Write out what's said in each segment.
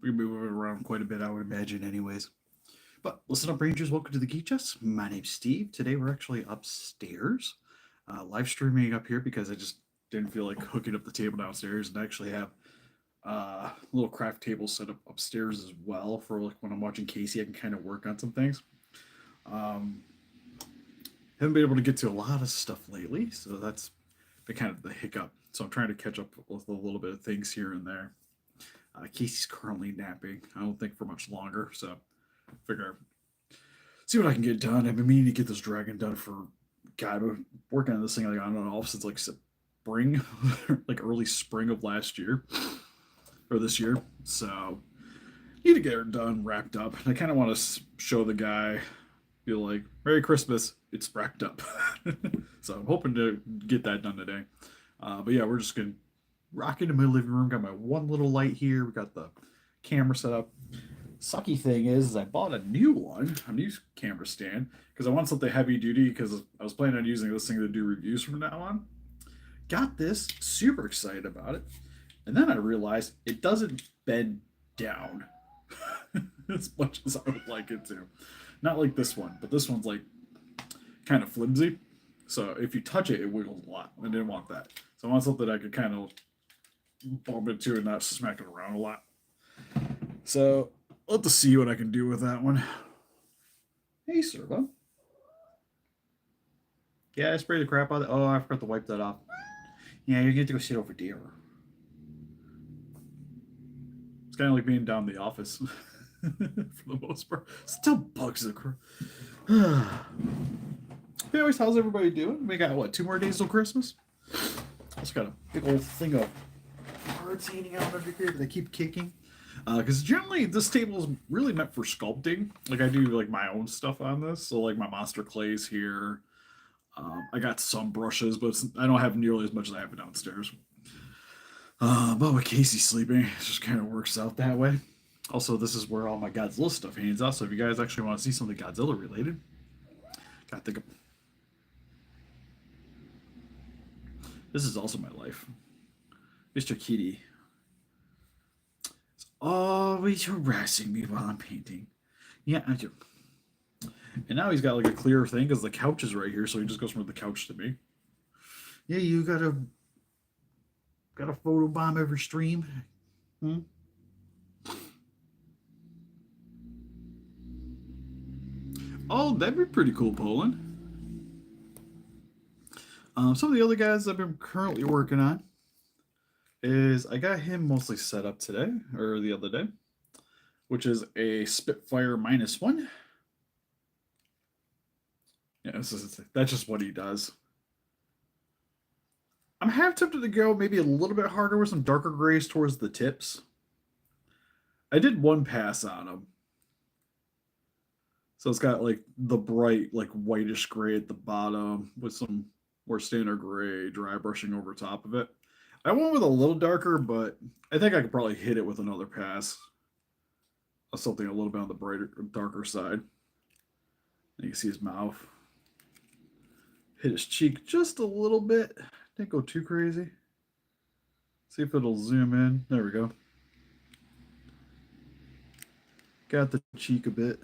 We move it around quite a bit, I would imagine, anyways. But listen up, Rangers. Welcome to the Geek Chest. My name's Steve. Today we're actually upstairs, live streaming up here because I just didn't feel like hooking up the table downstairs, and I actually have a little craft table set up upstairs as well for like when I'm watching Casey. I can kind of work on some things. Um, haven't been able to get to a lot of stuff lately, so that's been kind of the hiccup. So I'm trying to catch up with a little bit of things here and there. Casey's currently napping. I don't think for much longer, so figure see what I can get done. I've been meaning to get this dragon done for God. I've been working on this thing like on and off since like spring, like early spring of last year or this year. So need to get her done, wrapped up. And I kind of want to show the guy, be like, "Merry Christmas, it's wrapped up." So I'm hoping to get that done today. But yeah, we're just gonna rock into my living room. Got my one little light here. We got the camera set up. Sucky thing is I bought a new one, a new camera stand, because I want something heavy duty. Because I was planning on using this thing to do reviews from now on. Got this, super excited about it, and then I realized it doesn't bend down as much as I would like it to. Not like this one, but this one's like kind of flimsy. So if you touch it, it wiggles a lot. I didn't want that. So I want something I could kind of bump into and not smack it around a lot. So I'll have to see what I can do with that one. Hey, Servo. Yeah, I sprayed the crap out of it. Oh, I forgot to wipe that off. Yeah, you're going to go sit over there. It's kind of like being down in the office for the most part. Still bugs the crap. Anyways, how's everybody doing? We got, what, 2 more days till Christmas? I just got a big old thing of cards hanging out over here that I keep kicking. Because generally this table is really meant for sculpting. Like I do like my own stuff on this. So like my monster clays here. I got some brushes, but I don't have nearly as much as I have downstairs. But with Casey sleeping, it just kind of works out that way. Also, this is where all my Godzilla stuff hangs out. So if you guys actually want to see something Godzilla related, gotta think of. This is also my life. Mr. Kitty is always harassing me while I'm painting. Yeah, I do. And now he's got like a clear thing because the couch is right here, so he just goes from the couch to me. Yeah, you got a photo bomb every stream. Hmm? Oh, that'd be pretty cool, Poland. Some of the other guys I've been currently working on is I got him mostly set up today or the other day, which is a Spitfire -1. Yeah, that's just what he does. I'm half tempted to go maybe a little bit harder with some darker grays towards the tips. I did one pass on him. So it's got like the bright, like whitish gray at the bottom with some more standard gray dry brushing over top of it. I went with a little darker, but I think I could probably hit it with another pass of something a little bit on the brighter, darker side. And you can see his mouth. Hit his cheek just a little bit. Didn't go too crazy. See if it'll zoom in. There we go. Got the cheek a bit.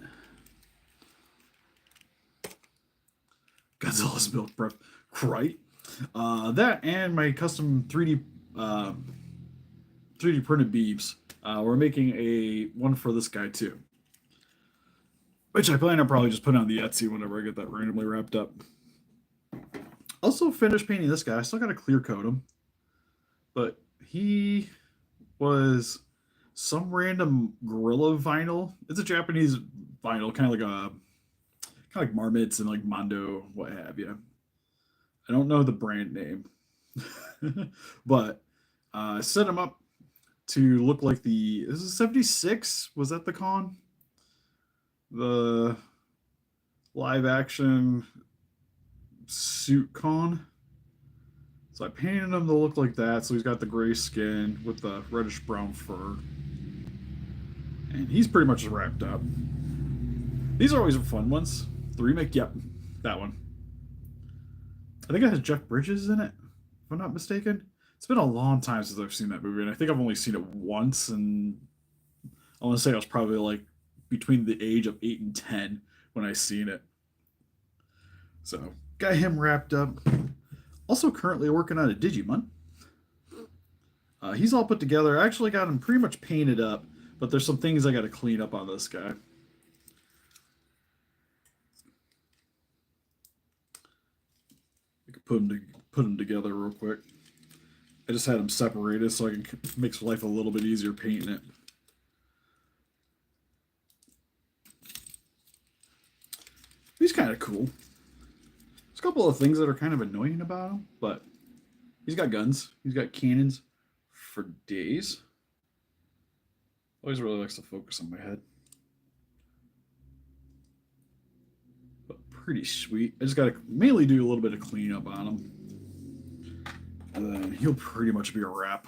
Godzilla's milk prep. Right. That and my custom 3D printed beeps. We're making a one for this guy too. Which I plan on probably just putting on the Etsy whenever I get that randomly wrapped up. Also finished painting this guy. I still got to clear coat him. But he was some random gorilla vinyl. It's a Japanese vinyl, kind of like Marmots and like Mondo, what have you. I don't know the brand name, but set him up to look like the. This is 76. Was that the con? The live action suit con. So I painted him to look like that. So he's got the gray skin with the reddish brown fur. And he's pretty much wrapped up. These are always fun ones. The remake, yep, that one. I think it has Jeff Bridges in it, if I'm not mistaken. It's been a long time since I've seen that movie, and I think I've only seen it once, and I want to say I was probably like between the age of 8 and 10 when I seen it. So got him wrapped up. Also currently working on a Digimon. He's all put together. I actually got him pretty much painted up, but there's some things I got to clean up on this guy. I could put him together real quick. I just had him separated so I can make life a little bit easier painting it. He's kind of cool. There's a couple of things that are kind of annoying about him, but he's got guns. He's got cannons for days. Always really likes to focus on my head. But pretty sweet. I just got to mainly do a little bit of cleanup on him. And then he'll pretty much be a wrap.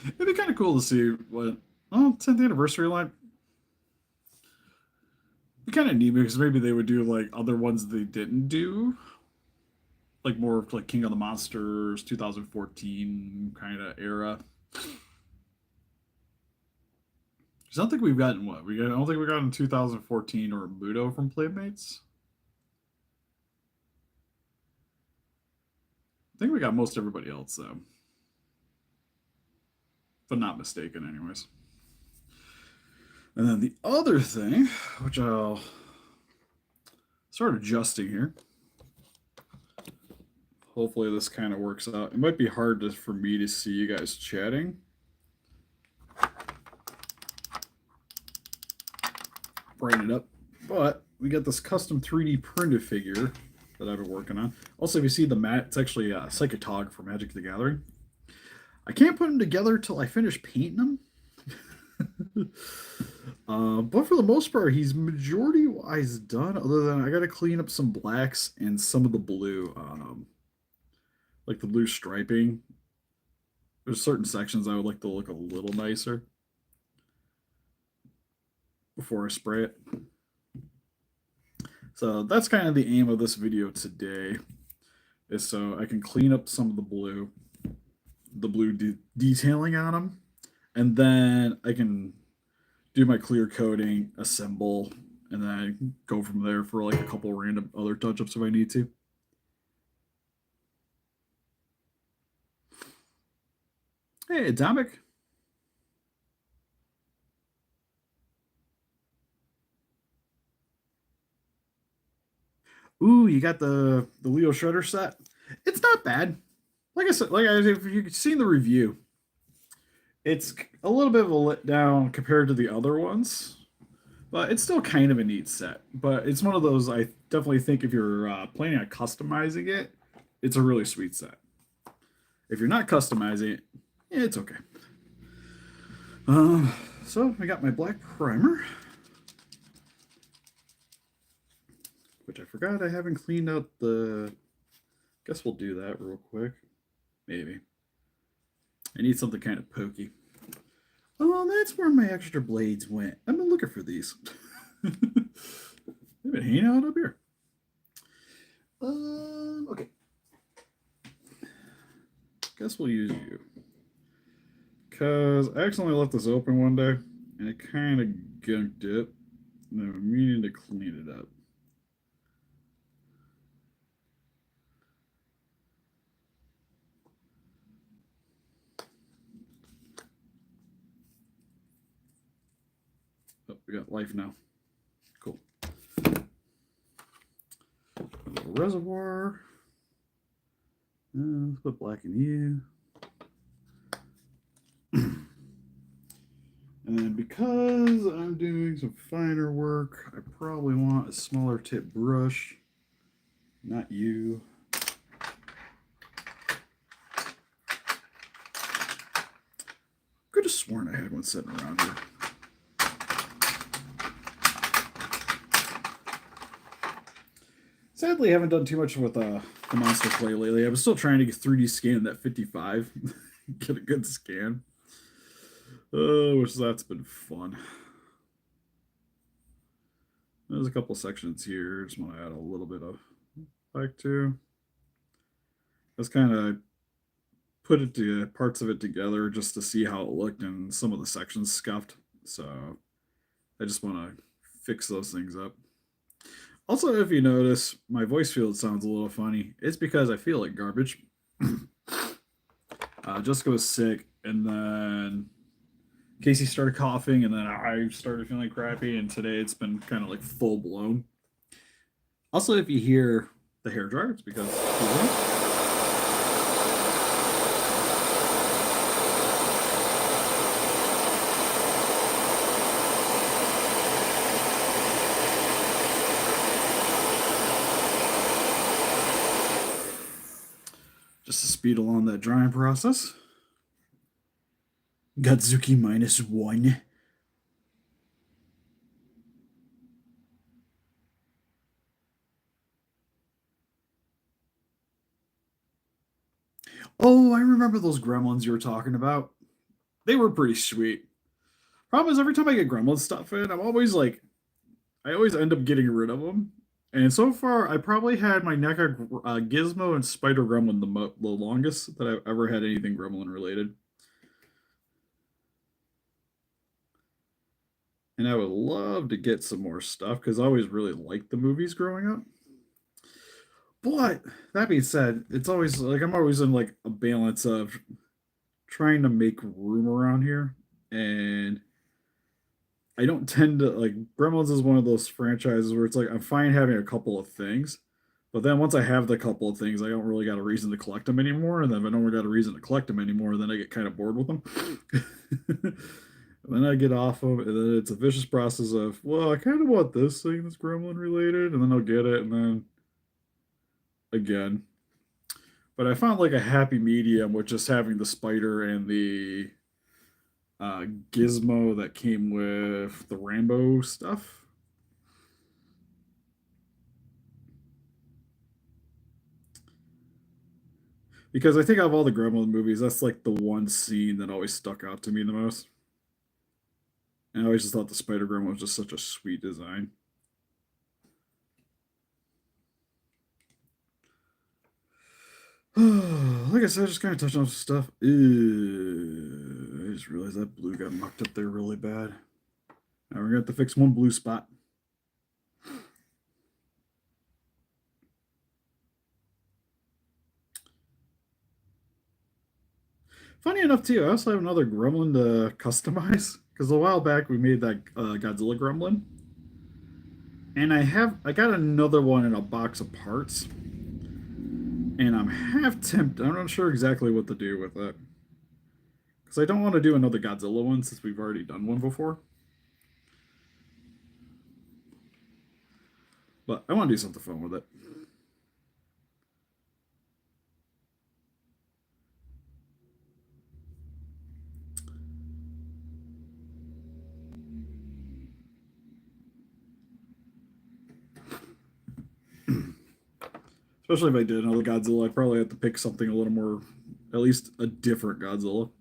It'd be kind of cool to see what 10th anniversary line. It'd be kind of neat because maybe they would do like other ones they didn't do, like more of like King of the Monsters 2014 kind of era. I don't think we've gotten what we got. I don't think we got in 2014 or Muto from Playmates. I think we got most everybody else though, if I'm not mistaken, anyways. And then the other thing, which I'll start adjusting here. Hopefully this kind of works out. It might be hard for me to see you guys chatting. Brighten it up. But we got this custom 3D printed figure that I've been working on. Also, if you see the mat, it's actually a Psychotog for Magic the Gathering. I can't put them together till I finish painting them. But for the most part, he's majority-wise done, other than I got to clean up some blacks and some of the blue, like the blue striping. There's certain sections I would like to look a little nicer before I spray it. So that's kind of the aim of this video today, is so I can clean up some of the blue detailing on them, and then I can do my clear coating, assemble, and then I go from there for like a couple random other touch-ups if I need to. Hey, Atomic. Ooh, you got the Leo Shredder set. It's not bad. Like I said, if you've seen the review, it's a little bit of a letdown compared to the other ones, but it's still kind of a neat set. But it's one of those I definitely think if you're planning on customizing it, it's a really sweet set. If you're not customizing it, it's okay. So I got my black primer, which I forgot I haven't cleaned out the. Guess we'll do that real quick. Maybe. I need something kind of pokey. Oh, that's where my extra blades went. I've been looking for these. They've been hanging out up here. Okay. Guess we'll use you. Because I accidentally left this open one day, and it kind of gunked it. And I'm meaning to clean it up. Oh, we got life now. Cool. A little reservoir. Let's put black in you. And then because I'm doing some finer work, I probably want a smaller tip brush. Not you. Could have sworn I had one sitting around here. Sadly, I haven't done too much with the monster clay lately. I was still trying to get 3D scan that 55, get a good scan. Which that's been fun. There's a couple sections here. Just want to add a little bit of black too. That's kind of put it to parts of it together just to see how it looked, and some of the sections scuffed. So I just want to fix those things up. Also, if you notice, my voice field sounds a little funny. It's because I feel like garbage. Just was sick, and then Casey started coughing, and then I started feeling crappy, and today it's been kind of like full blown. Also, if you hear the hair dryer, it's because just to speed along that drying process. Godzuki -1. Oh, I remember those gremlins you were talking about. They were pretty sweet. Problem is, every time I get gremlin stuff in, I always end up getting rid of them. And so far, I probably had my NECA Gizmo and Spider Gremlin the longest that I've ever had anything gremlin related. And I would love to get some more stuff because I always really liked the movies growing up. But that being said, it's always like I'm always in like a balance of trying to make room around here, and I don't tend to like Gremlins is one of those franchises where it's like I'm fine having a couple of things, but then once I have the couple of things, I don't really got a reason to collect them anymore. And then if I don't got a reason to collect them anymore, then I get kind of bored with them. And then I get off of it, and then it's a vicious process of, well, I kind of want this thing that's Gremlin related, and then I'll get it, and then again. But I found like a happy medium with just having the spider and the gizmo that came with the Rambo stuff. Because I think out of all the Gremlin movies, that's like the one scene that always stuck out to me the most. And I always just thought the Spider Gremlin was just such a sweet design. Like I said, just kind of touching on some stuff. I just realized that blue got mucked up there really bad. Now we're going to have to fix one blue spot. Funny enough, too, I also have another Gremlin to customize because a while back we made that Godzilla Gremlin, and I got another one in a box of parts, and I'm half tempted. I'm not sure exactly what to do with it because I don't want to do another Godzilla one since we've already done one before. But I want to do something fun with it. Especially if I did another Godzilla, I'd probably have to pick something a little more, at least a different Godzilla.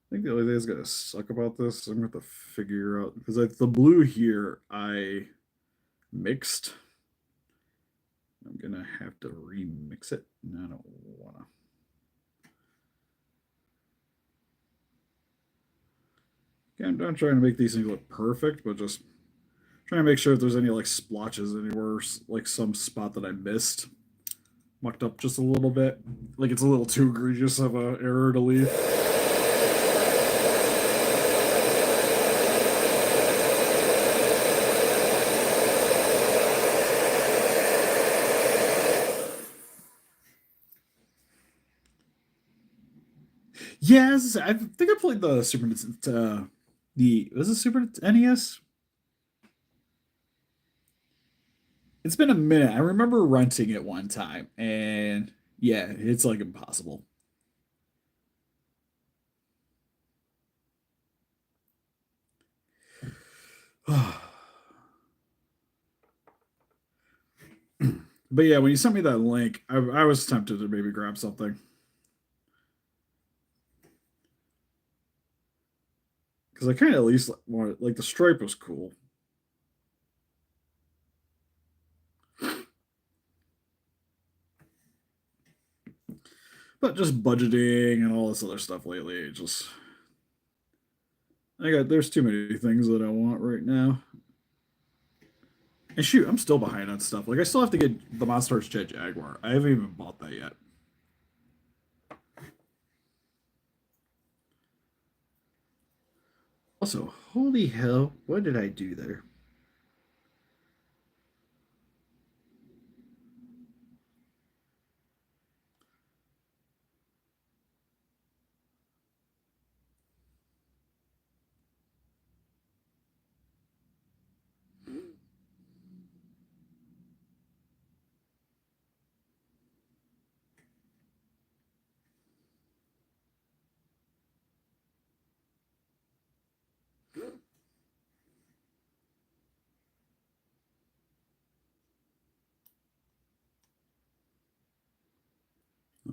I think the only thing that's gonna suck about this, I'm gonna have to figure out because the blue here I mixed. I'm gonna have to remix it. And I don't wanna. I'm not trying to make these things look perfect, but just trying to make sure if there's any like splotches anywhere, like some spot that I missed, mucked up just a little bit. Like it's a little too egregious of a error to leave. Yes, I think I played the Super the was it Super NES? It's been a minute. I remember renting it one time, and yeah, it's like impossible. But yeah, when you sent me that link, I was tempted to maybe grab something because I kind of at least wanted like the stripe was cool. But just budgeting and all this other stuff lately, it just there's too many things that I want right now. And shoot, I'm still behind on stuff. Like I still have to get the Monster Arts Jet Jaguar. I haven't even bought that yet. Also, holy hell, what did I do there?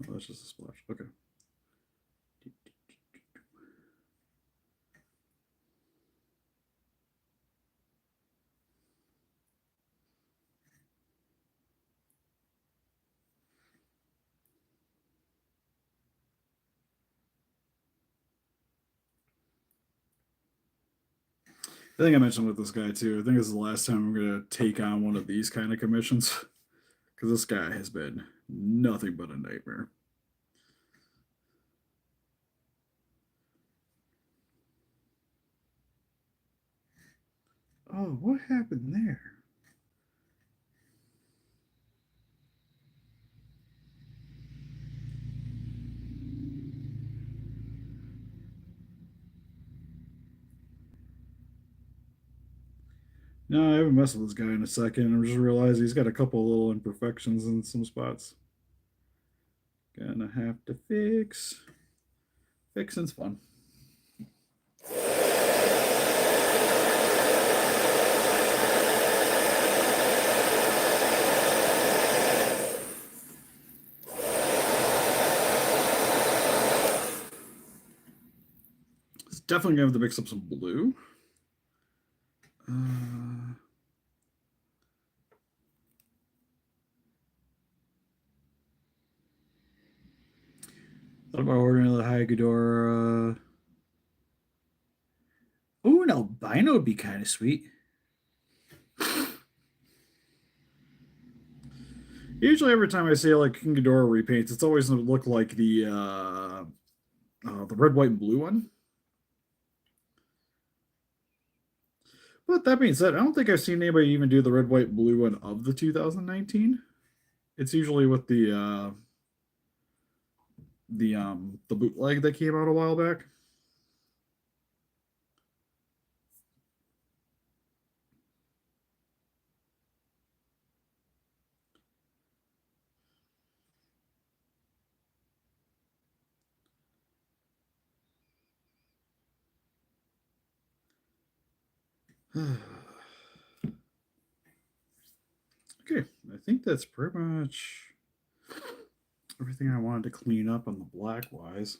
Oh, that's just a splash. Okay. I think I mentioned with this guy too. I think this is the last time I'm gonna take on one of these kind of commissions because this guy has been nothing but a nightmare. Oh, what happened there? No, I haven't messed with this guy in a second. I just realized he's got a couple little imperfections in some spots. Gonna have to fix. Fixing's fun. It's definitely gonna have to mix up some blue. Thought about ordering the Hagedor. Oh, an albino would be kind of sweet. Usually, every time I see like King Ghidorah repaints, it's always look like the red, white, and blue one. But that being said, I don't think I've seen anybody even do the red, white, blue one of the 2019. It's usually with the bootleg that came out a while back. Okay, I think that's pretty much everything I wanted to clean up on the black wise.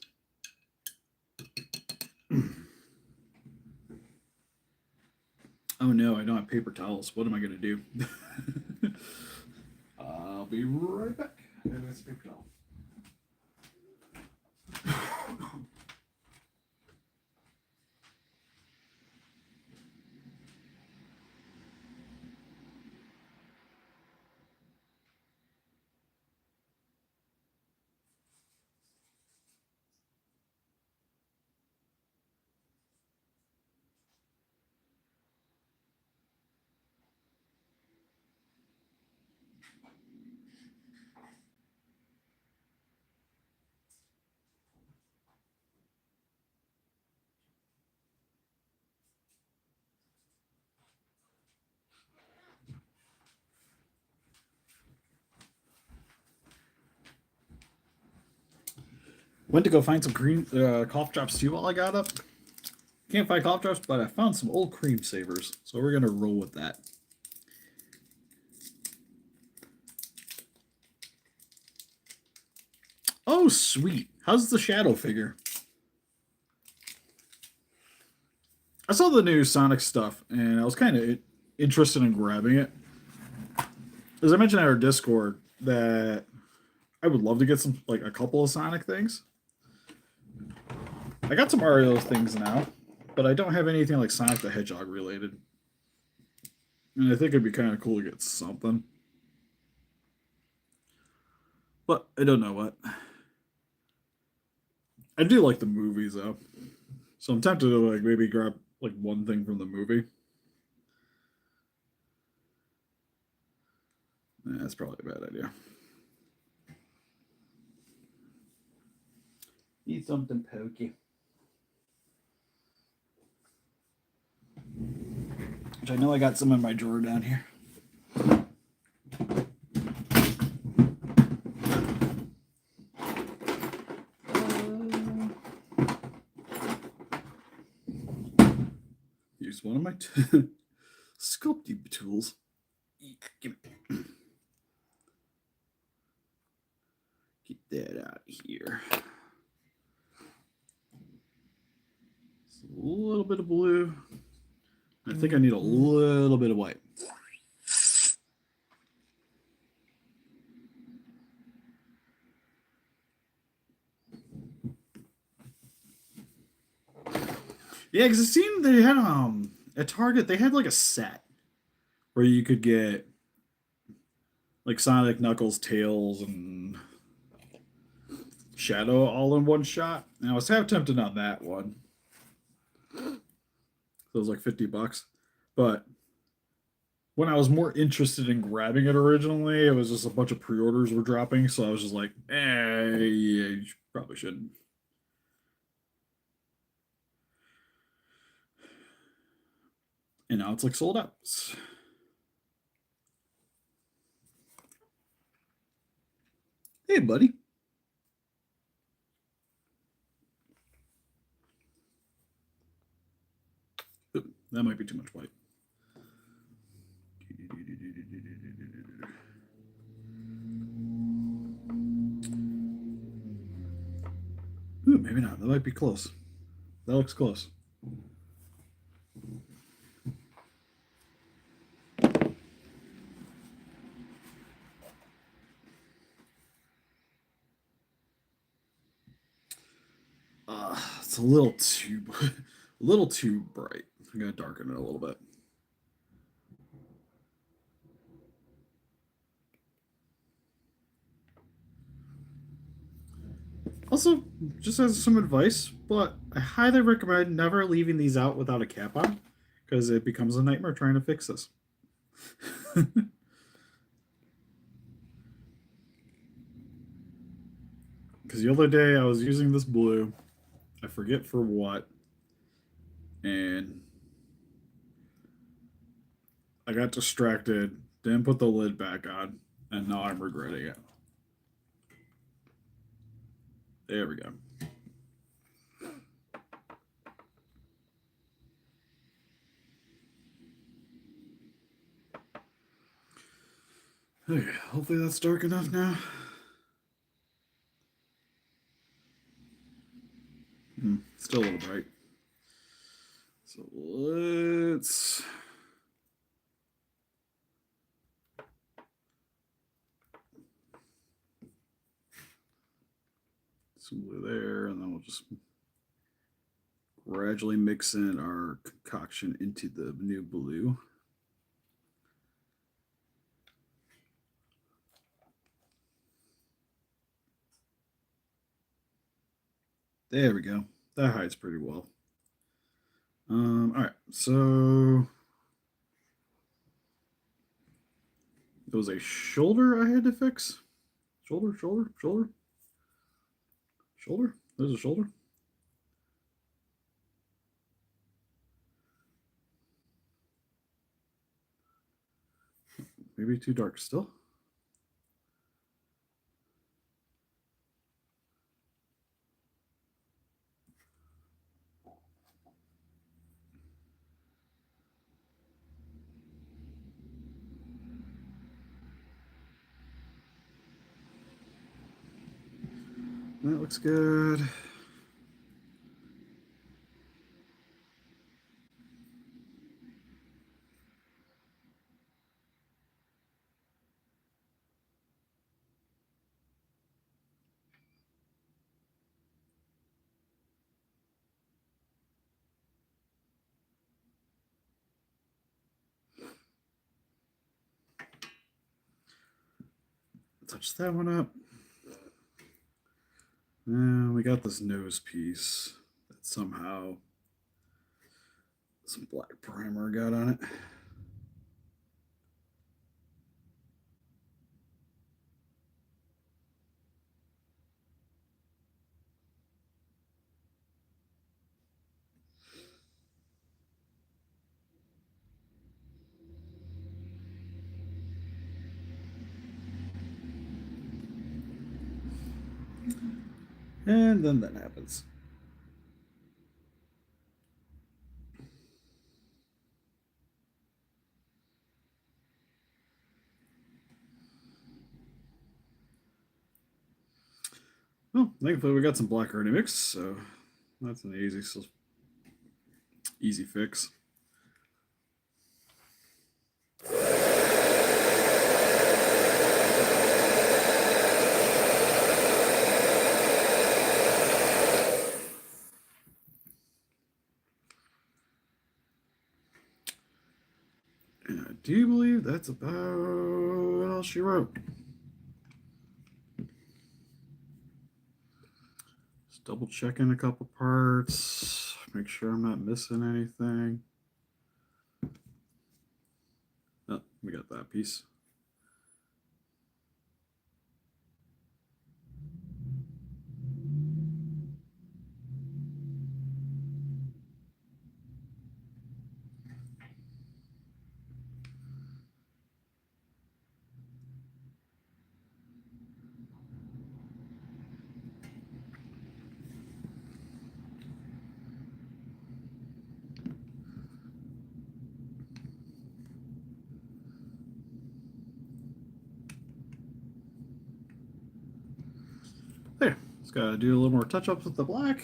Oh no, I don't have paper towels. What am I going to do? I'll be right back. There's paper towel. Went to go find some cream cough drops too while I got up. Can't find cough drops, but I found some old cream savers, so we're gonna roll with that. Oh, sweet. How's the shadow figure? I saw the new Sonic stuff, and I was kind of interested in grabbing it. As I mentioned in our Discord, that I would love to get some, like a couple of Sonic things. I got some Mario things now, but I don't have anything like Sonic the Hedgehog related. And I think it'd be kind of cool to get something. But I don't know what. I do like the movies though. So I'm tempted to like maybe grab like one thing from the movie. That's probably a bad idea. Eat something pokey. Which I know I got some in my drawer down here. Use one of my sculpting tools. Give me. Get that out of here. A little bit of blue. I think I need a little bit of white. Yeah, because it seemed they had at Target they had like a set where you could get like Sonic, Knuckles, Tails, and Shadow all in one shot. And I was half tempted on that one. So it was like $50. But when I was more interested in grabbing it originally, it was just a bunch of pre-orders were dropping, so I was just like, yeah, you probably shouldn't. And now it's like sold out. Hey, buddy. Ooh, that might be too much white. Ooh, maybe not. That might be close. That looks close. It's a little too bright. I'm gonna darken it a little bit. Also, just as some advice, but I highly recommend never leaving these out without a cap on, because it becomes a nightmare trying to fix this. Because the other day I was using this blue, I forget for what, and I got distracted, didn't put the lid back on, and now I'm regretting it. There we go. Okay, hopefully that's dark enough now. Still a little bright. So let's some blue there, and then we'll just gradually mix in our concoction into the new blue. There we go. That hides pretty well. All right, so there was a shoulder I had to fix. Shoulder. There's a shoulder. Maybe too dark still. That looks good. touch that one up. And we got this nose piece that somehow some black primer got on it. And then that happens. Well, thankfully we got some black already mixed, so that's an easy fix. And I do believe that's about all she wrote. Just double checking a couple parts, make sure I'm not missing anything. Oh, we got that piece. There, just gotta do a little more touch-ups with the black.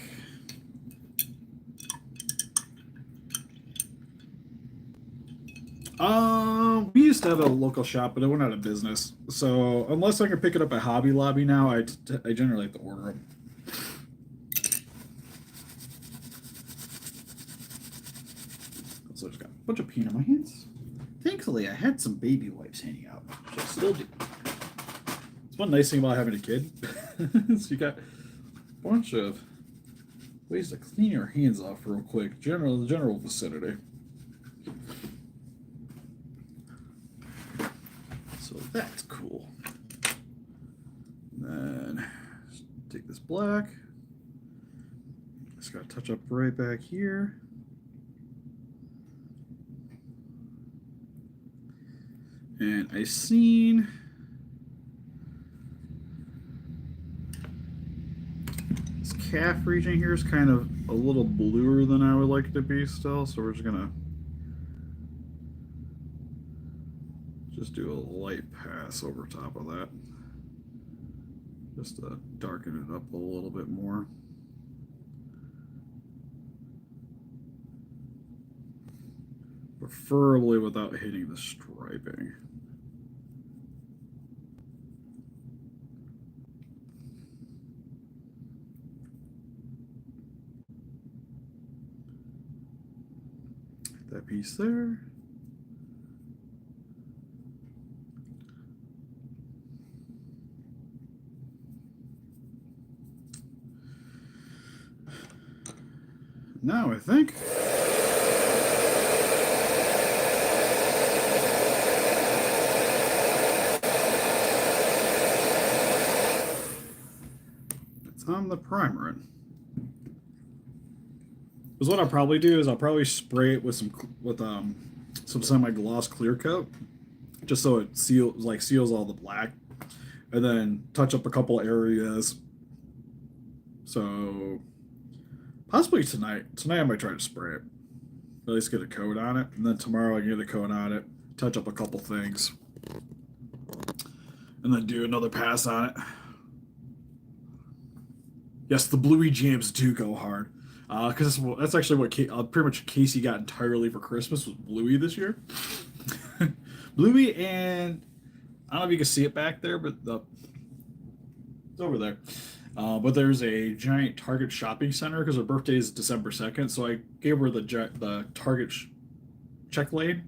We used to have a local shop, but it went out of business. So unless I can pick it up at Hobby Lobby now, I generally have to order them. So I just got a bunch of paint on my hands. Thankfully, I had some baby wipes hanging out, which I still do. It's one nice thing about having a kid. So you got a bunch of ways to clean your hands off real quick. The general vicinity. So that's cool. And then take this black. Just got to touch up right back here. And I seen this calf region here is kind of a little bluer than I would like it to be still, so we're just gonna do a light pass over top of that, just to darken it up a little bit more. Preferably without hitting the striping. That piece there. Now I think it's on the primer. Because what I'll probably do is I'll probably spray it with some semi-gloss clear coat, just so it seals all the black, and then touch up a couple areas. So possibly tonight I might try to spray it, at least get a coat on it, and then tomorrow I can get a coat on it, touch up a couple things, and then do another pass on it. Yes, the Bluey jams do go hard, because that's actually what pretty much Casey got entirely for Christmas was Bluey this year. Bluey, and I don't know if you can see it back there, but it's over there. But there's a giant Target shopping center because her birthday is December 2nd, so I gave her the Target check lane,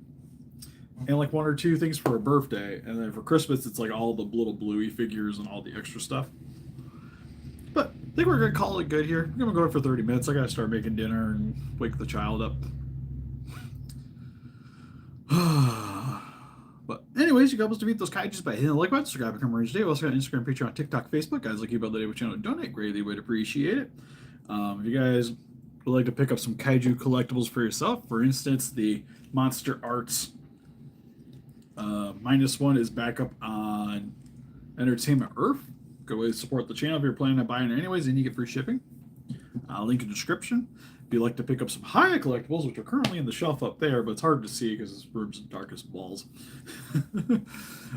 and like one or two things for a birthday, and then for Christmas it's like all the little Bluey figures and all the extra stuff. But I think we're gonna call it good here. I'm gonna go for 30 minutes. I gotta start making dinner and wake the child up. But anyways, you can help us to beat those kaijus by hitting the like button, subscribe, become Orange Day. We also got Instagram, Patreon, TikTok, Facebook. Guys, like you about the day, channel donate, greatly would appreciate it. If you guys would like to pick up some kaiju collectibles for yourself, for instance, the Monster Arts -1 is back up on Entertainment Earth. Good way to support the channel if you're planning on buying it anyways, and you get free shipping. Link in the description. If you'd like to pick up some Haya collectibles, which are currently in the shelf up there, but it's hard to see because this room's dark as balls.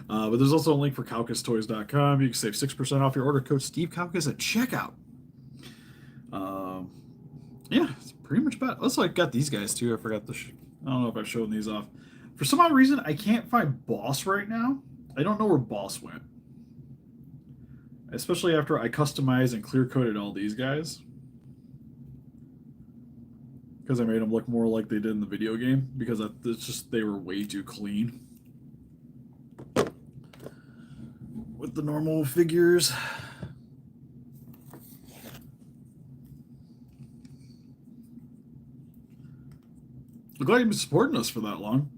But there's also a link for CalcusToys.com. You can save 6% off your order code SteveCalcus at checkout. Yeah, it's pretty much about it. Also, I got these guys too. I forgot the. I don't know if I've shown these off. For some odd reason, I can't find Boss right now. I don't know where Boss went. Especially after I customized and clear coated all these guys. Because I made them look more like they did in the video game. Because it's just they were way too clean. With the normal figures. I'm glad you've been supporting us for that long.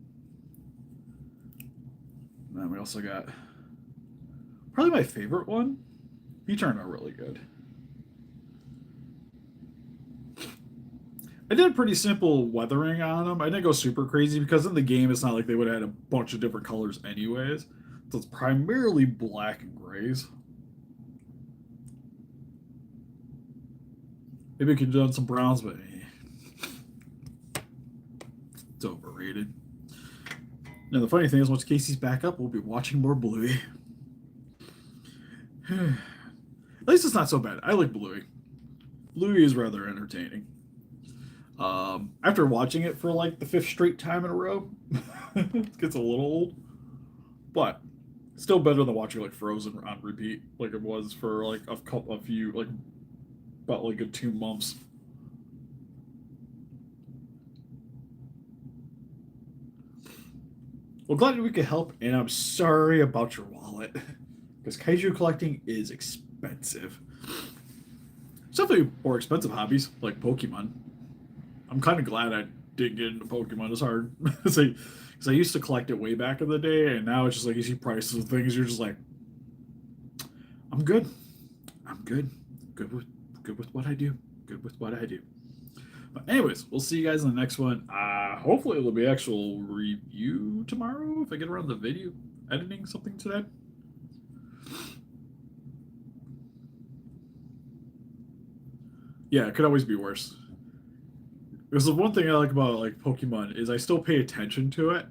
And then we also got probably my favorite one. He turned out really good. I did a pretty simple weathering on him. I didn't go super crazy because in the game it's not like they would have had a bunch of different colors anyways. So it's primarily black and grays. Maybe we could have done some browns, but it's overrated. And the funny thing is, once Casey's back up, we'll be watching more Bluey. At least it's not so bad. I like Bluey. Bluey is rather entertaining. After watching it for like the 5th straight time in a row, it gets a little old. But still better than watching like Frozen on repeat, like it was for like a few, like about like a 2 months. Well, glad we could help, and I'm sorry about your wallet. Because kaiju collecting is expensive. It's definitely more expensive hobbies, like Pokemon. I'm kind of glad I didn't get into Pokemon as hard. Because I used to collect it way back in the day, and now it's just like you see prices of things, you're just like, I'm good. I'm good. Good with what I do. Good with what I do. But anyways, we'll see you guys in the next one. Hopefully it'll be actual review tomorrow if I get around the video editing something today. Yeah, it could always be worse. Because the one thing I like about like Pokemon is I still pay attention to it.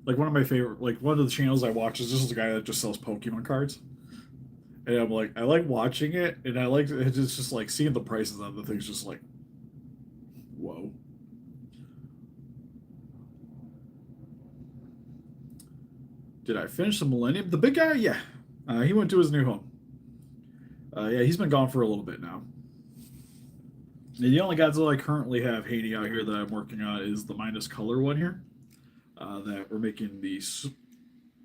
Like one of my favorite, like one of the channels I watch is just a guy that just sells Pokemon cards. And I'm like, I like watching it, and I like it's just like seeing the prices on the things, just like, whoa. Did I finish the Millennium? The big guy? Yeah. He went to his new home. Yeah, he's been gone for a little bit now. And the only Godzilla I currently have hanging out here that I'm working on is the minus color one here. That we're making the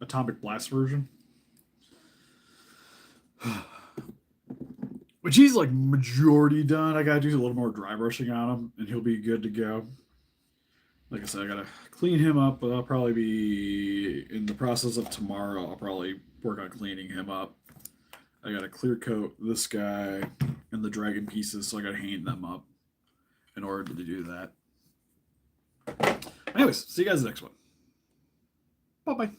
Atomic Blast version. Which he's like majority done. I gotta do a little more dry brushing on him, and he'll be good to go. Like I said, I gotta clean him up, but I'll probably be in the process of tomorrow. I'll probably work on cleaning him up. I gotta clear coat this guy and the dragon pieces, so I gotta hang them up in order to do that. Anyways, see you guys next one. Bye bye.